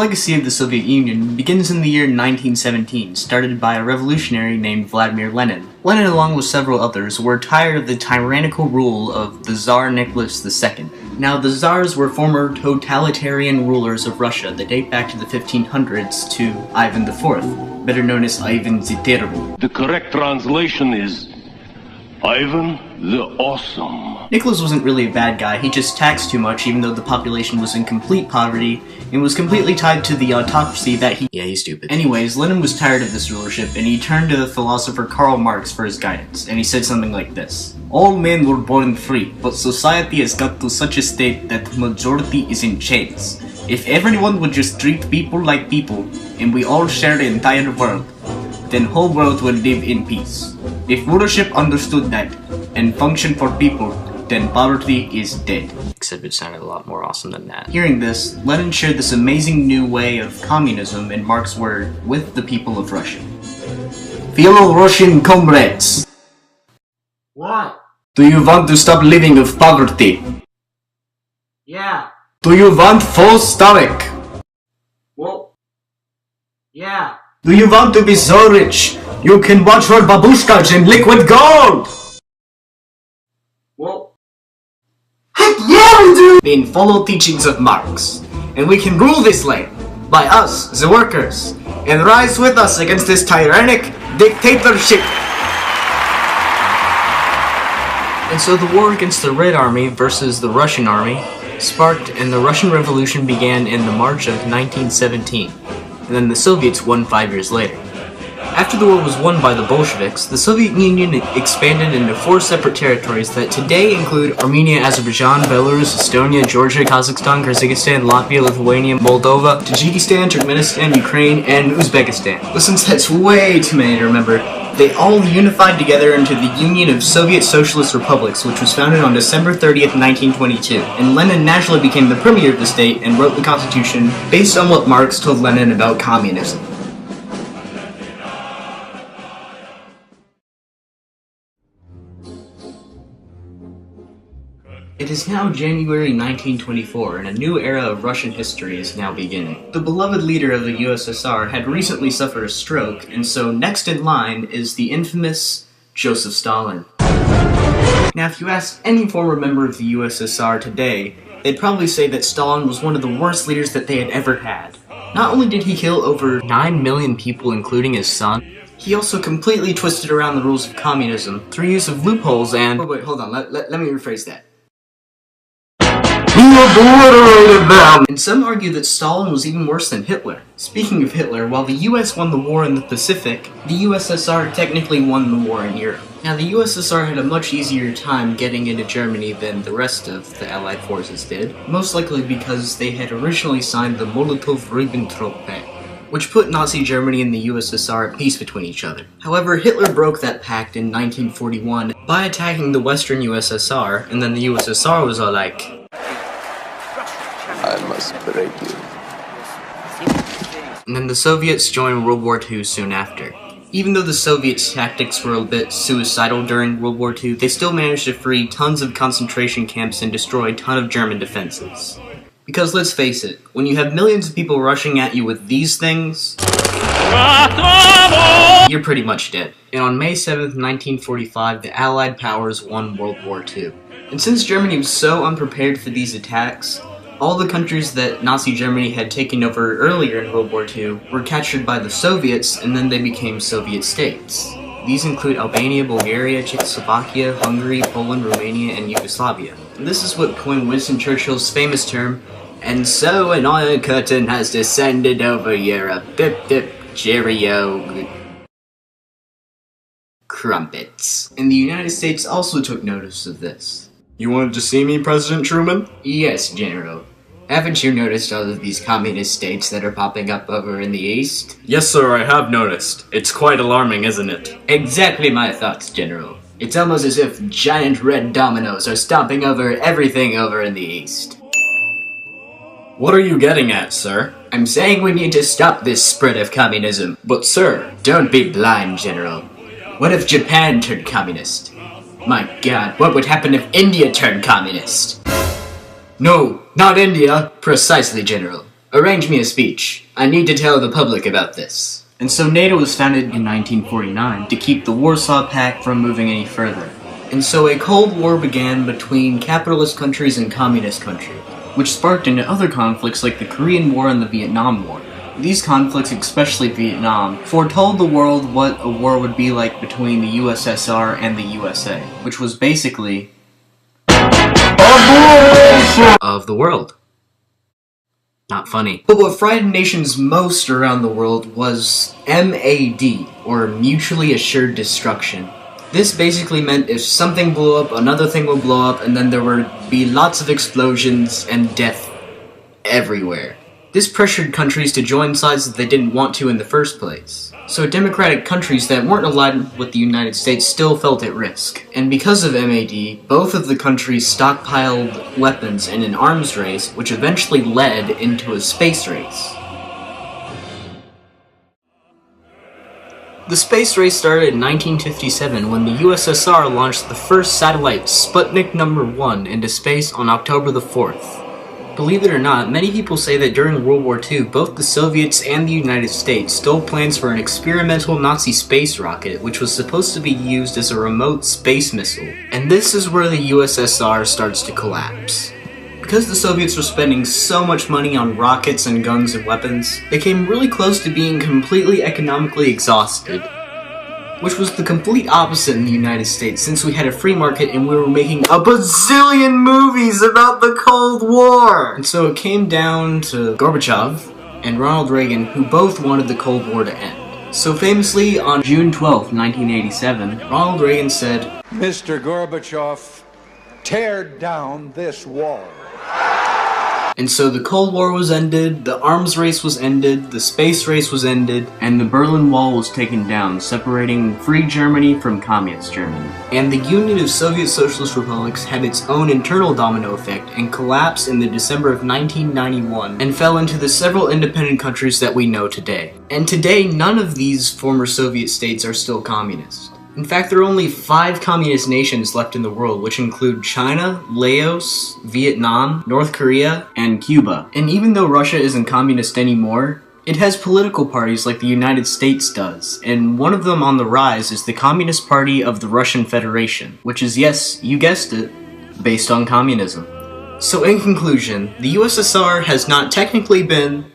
legacy of the Soviet Union begins in the year 1917, started by a revolutionary named Vladimir Lenin. Lenin, along with several others, were tired of the tyrannical rule of the Tsar Nicholas II. Now, the Tsars were former totalitarian rulers of Russia that date back to the 1500s to Ivan IV, better known as Ivan the Terrible. The correct translation is Ivan the Awesome. Nicholas wasn't really a bad guy, he just taxed too much even though the population was in complete poverty and was completely tied to the autocracy that he's stupid. Anyways, Lenin was tired of this rulership and he turned to the philosopher Karl Marx for his guidance, and he said something like this: "All men were born free, but society has got to such a state that the majority is in chains. If everyone would just treat people like people, and we all share the entire world, then whole world would live in peace. If rulership understood that, and functioned for people, then poverty is dead." Except it sounded a lot more awesome than that. Hearing this, Lenin shared this amazing new way of communism, in Marx's word, with the people of Russia. "Fellow Russian comrades! What? Do you want to stop living of poverty? Yeah. Do you want full stomach? Well, yeah. Do you want to be so rich you can watch your babushkas in liquid gold? Well, heck yeah we do! Then follow teachings of Marx, and we can rule this land by us, the workers, and rise with us against this tyrannic dictatorship. And so the war against the Red Army versus the Russian Army sparked, and the Russian Revolution began in the March of 1917, and then the Soviets won 5 years later. After the war was won by the Bolsheviks, the Soviet Union expanded into 4 separate territories that today include Armenia, Azerbaijan, Belarus, Estonia, Georgia, Kazakhstan, Kyrgyzstan, Latvia, Lithuania, Moldova, Tajikistan, Turkmenistan, Ukraine, and Uzbekistan. But since that's way too many to remember, they all unified together into the Union of Soviet Socialist Republics, which was founded on December 30th, 1922. And Lenin naturally became the premier of the state and wrote the constitution based on what Marx told Lenin about communism. It is now January 1924, and a new era of Russian history is now beginning. The beloved leader of the USSR had recently suffered a stroke, and so next in line is the infamous Joseph Stalin. Now, if you ask any former member of the USSR today, they'd probably say that Stalin was one of the worst leaders that they had ever had. Not only did he kill over 9 million people, including his son, he also completely twisted around the rules of communism through use of loopholes and— oh, wait, hold on, let me rephrase that. He obliterated them! And some argue that Stalin was even worse than Hitler. Speaking of Hitler, while the US won the war in the Pacific, the USSR technically won the war in Europe. Now, the USSR had a much easier time getting into Germany than the rest of the Allied forces did, most likely because they had originally signed the Molotov-Ribbentrop Pact, which put Nazi Germany and the USSR at peace between each other. However, Hitler broke that pact in 1941 by attacking the Western USSR, and then the USSR was all like, I must break you. And then the Soviets joined World War II soon after. Even though the Soviets' tactics were a bit suicidal during World War II, they still managed to free tons of concentration camps and destroy a ton of German defenses. Because let's face it, when you have millions of people rushing at you with these things, you're pretty much dead. And on May 7th, 1945, the Allied powers won World War II. And since Germany was so unprepared for these attacks, all the countries that Nazi Germany had taken over earlier in World War II were captured by the Soviets, and then they became Soviet states. These include Albania, Bulgaria, Czechoslovakia, Hungary, Poland, Romania, and Yugoslavia. And this is what coined Winston Churchill's famous term, "And so an iron curtain has descended over Europe. Dip dip, cheerio, crumpets." And the United States also took notice of this. "You wanted to see me, President Truman?" "Yes, General. Haven't you noticed all of these communist states that are popping up over in the east?" "Yes, sir, I have noticed. It's quite alarming, isn't it?" "Exactly my thoughts, General. It's almost as if giant red dominoes are stomping over everything over in the east." "What are you getting at, sir?" "I'm saying we need to stop this spread of communism." "But, sir—" "Don't be blind, General. What if Japan turned communist? My god, what would happen if India turned communist?" "No, not India." "Precisely, General. Arrange me a speech. I need to tell the public about this. And so NATO was founded in 1949 to keep the Warsaw Pact from moving any further. And so a Cold War began between capitalist countries and communist countries, which sparked into other conflicts like the Korean War and the Vietnam War. These conflicts, especially Vietnam, foretold the world what a war would be like between the USSR and the USA, which was basically of the world. Not funny. But what frightened nations most around the world was MAD, or Mutually Assured Destruction. This basically meant if something blew up, another thing would blow up, and then there would be lots of explosions and death everywhere. This pressured countries to join sides that they didn't want to in the first place. So democratic countries that weren't aligned with the United States still felt at risk. And because of MAD, both of the countries stockpiled weapons in an arms race, which eventually led into a space race. The space race started in 1957 when the USSR launched the first satellite, Sputnik No. 1, into space on October the 4th. Believe it or not, many people say that during World War II, both the Soviets and the United States stole plans for an experimental Nazi space rocket, which was supposed to be used as a remote space missile. And this is where the USSR starts to collapse. Because the Soviets were spending so much money on rockets and guns and weapons, they came really close to being completely economically exhausted. Which was the complete opposite in the United States, since we had a free market and we were making a bazillion movies about the Cold War! And so it came down to Gorbachev and Ronald Reagan, who both wanted the Cold War to end. So famously, on June 12, 1987, Ronald Reagan said, "Mr. Gorbachev, tear down this wall." And so the Cold War was ended, the arms race was ended, the space race was ended, and the Berlin Wall was taken down, separating free Germany from communist Germany. And the Union of Soviet Socialist Republics had its own internal domino effect and collapsed in the December of 1991 and fell into the several independent countries that we know today. And today, none of these former Soviet states are still communist. In fact, there are only 5 communist nations left in the world, which include China, Laos, Vietnam, North Korea, and Cuba. And even though Russia isn't communist anymore, it has political parties like the United States does, and one of them on the rise is the Communist Party of the Russian Federation, which is, yes, you guessed it, based on communism. So in conclusion, the USSR has not technically been,